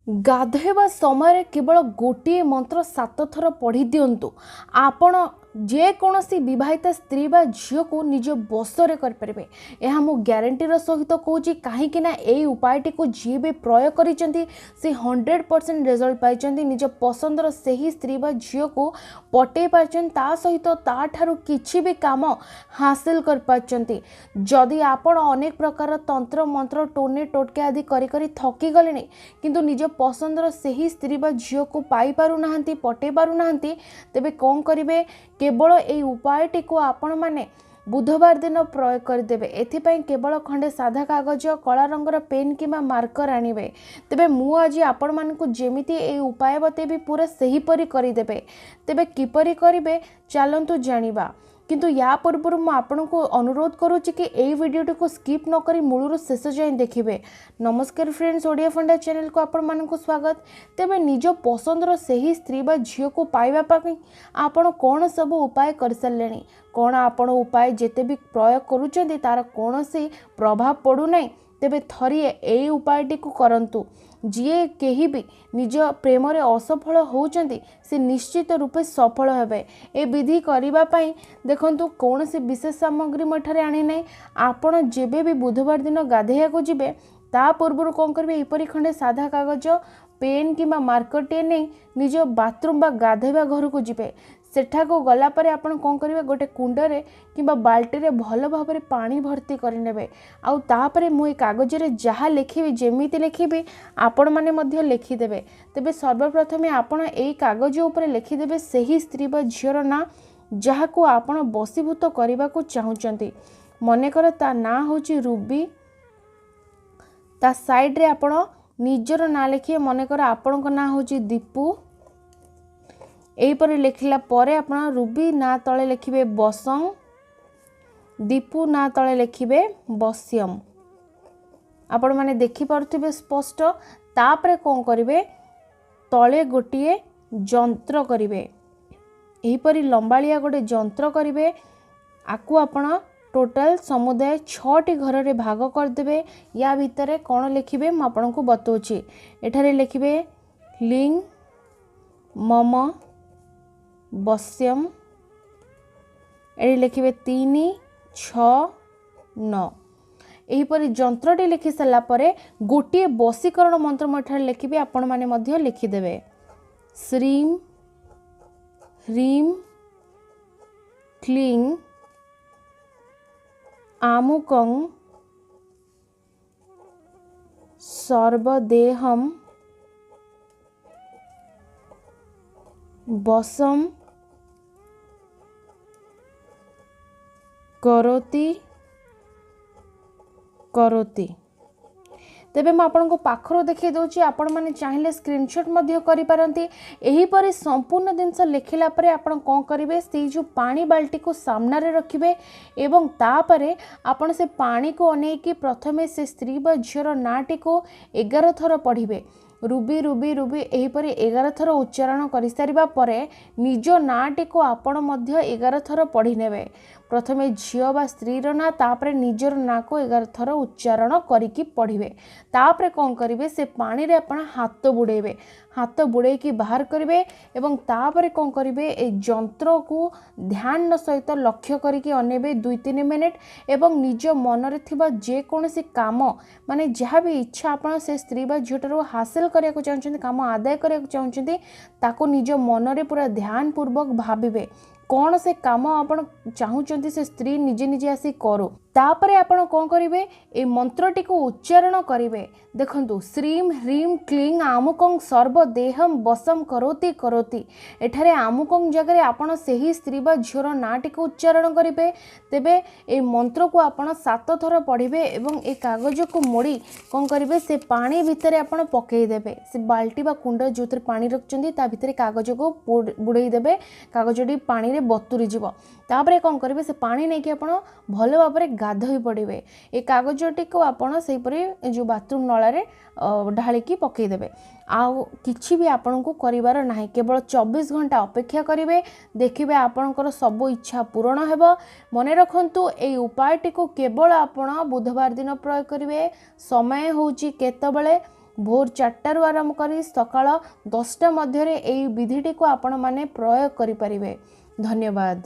गाधोଇବା समय केवल गोटे मंत्र 7 थर पढ़ी दिंतु आपण जेकोसी विवाहिता स्त्री बा झील को निज बसरे करें। यह मु ग्यारंटीर सहित कहूँ कहीं यही उपायटी को जी भी प्रयोग कर 100% रिजल्ट पाई निज पसंदर से ही स्त्री बा झील को पटे पार्चन ता सहित ताठारु किछि भी काम हासिल कर पार्चंती। जदि आपण अनेक प्रकार तंत्र मंत्र टोने टोटके आदि करी करी थकी गले किंतु निज पसंदर से ही स्त्री बा झील को पाई पारु नाहंती पटे पारु नाहंती तेबे कौन करिवे केवल यही उपायटी को आपण माने बुधवार दिन प्रयोग करदेवे। एथिपाई केवल खंडे साधा कागज कला रंगर पेन किंबा मार्कर आनिबे। तेबे मु आज आपण मानकु जेमिति ए उपाय बतेबी पूरा सही परी करिदेबे। तेबे किपरि करिवे चलंतु जानिबा। किंतु या पूर्व मु आपनको अनुरोध करूची कि एई वीडियोटी को स्किप न करी मूलरू शेष जाए देखिबे। नमस्कार फ्रेंड्स, ओडिया फंडा चैनल को आपण मानकु स्वागत। तेबे निज पसंदर सही स्त्री बा झियो को पाइबा पाई आपण कोन सब उपाय कर सारलेनी, कोन आपण उपाय जेते भी प्रयोग करूचंदी तार कोनोसी प्रभाव पड़ू नै। तेबे थरिए एई उपायटी को करंतु। जी केही भी निज प्रेम रे असफल होउचंदी से निश्चित रूपे सफल हेबे। ए विधि करिबा पई देखंतु कौन से विशेष सामग्री मठारे आनी नै। आपण जेबे भी बुधवार दिन गाधेया को जिबे ता पूर्व कौन करेंगे एपरी खंडे साधा कागज पेन किंबा मार्कर टे नहीं निज बाथरूम बा गाधेवा घर को जिबे। सेठा को गला परे आपण कौन करेंगे गोटे कुंडरे किंबा बाल्टी रे भल भाव में पानी भर्ती करनेबे। आउ तापरे मु ए कागज रे जहा लिखिबी जेमिति लिखिबी आपण माने मध्य लिखिदेबे। तेबे सर्वप्रथमे आपण एई कागज ऊपर लिखिदेबे सही स्त्री बा झियर ना जहा को आपण बसीभूत करबा को चाहुचंती। मनेकर ता ना होची रूबी, ता साइड रे आपण निजर ना लिखिए। मनेकर आपण को ना होची दीपू। एही पर लिखला परे आपण रूबी ना तळे लिखिबे बसंग, दीपू ना तळे लिखिबे बस्यम। आपण माने देखि पारुथिबे स्पष्ट। तापरे कोन करिवे तळे गोटिए जंत्र करिवे। एही परी लंबालिया गोटे जंत्र करिवे। आकु आपण टोटल समुदाय 6टी घर रे भाग करदेबे। या भितरे कौन लिखिबे मु आपनको बतौछि। एठारे लिखिबे लिंग मम बस्यम। एठी लिखिबे 3 6 9। एहीपरि जंत्रटी लिखि सारा परे गोटे बसीकरण मंत्र मठारे लिखिबे। आपण माने मध्य लिखिदेबे श्रीम ह्रीम क्लीं आमुकं सर्वदेहं वशं करोति करोति। तेबे मैं आपन को पाखरो देखि दउछि। आपण माने चाहिले स्क्रीनशॉट मध्य करि पारंती। एही परि संपूर्ण जिनस लिखिला परे आपण कोन करिवे से जो पानी बाल्टी को सामना रे रखिबे एवं तापरे आपण से पानी को अनेकी प्रथमे से स्त्री बा झियर नाटी को 11 थर पढ़िबे। रूबी रूबी रूबी एही परि 11 थर उच्चारण करि सारिबा परे निज नाटी को आपण मध्य 11 थर पढ़ी नेबे। प्रथमे झियो बा स्त्री रो ना तापरे निजर ना को 11 थर उच्चारण करिकी पढ़िबे। तापरे कौन करिवे से पानी रे आपण हाथ बुड़ेबे। हाथ बुड़े की बाहर करिवे एवं तापरे कौन करिवे ए जंत्र को ध्यान सहित लक्ष्य करिकी अनेबे 2-3 मिनिट एवं निज मन रे थिबा जे कोनोसी काम माने जहा भी इच्छा आपण से स्त्री बा झियोटारो हासिल करिया को चाहउछन्ती काम आदाय करिया को चाहउछन्ती ताको निज मन रे पूरा ध्यान पूर्वक भाबिबे कौन से काम आपण चाहउछन्ती से स्त्री निजे निजे आसी करू। तापरे आपण कौन करिवे ए मंत्रटी को उच्चारण करिवे। देखंतु श्रीम ह्रीम क्लीं आमुकं सर्वदेहं वशं करोति करोति। एठारे आमुकं जगह आपण सही स्त्री बा झियोर नाटी को उच्चारण करिवे। तेबे ए मंत्र को आपण 7 थर पढ़िबे एवं ए कागज को मोड़ी कौन करिवे से पानी भितरे आपण पकई देबे। से बाल्टी बा कुंड जोथरे पानी रखचंदी ता भितरे कागज को बुड़ई देबे। कागजटी पानी रे बतुरी जीवो। तापरे कौन करिवे से पानी नै कि आपण भलो भाबरे गाधोई पड़े। ए कागजटी को आपण सेही परे जो बाथरूम नला रे ढालिकी पकई देबे। आउ किछि भी आपण को करिवार नाही। केवल 24 घंटा अपेक्षा करिवे। देखिबे आपणकर सब इच्छा पूर्ण हेबो। मने रखंतु ए उपायटी को केवल आपण बुधवार दिन प्रयोग करिवे। समय होउची केतबेले भोर 4टारू आरंभ कर सकाळ 10टा मध्य एई विधिटी को आपण माने प्रयोग करि परिबे। धन्यवाद।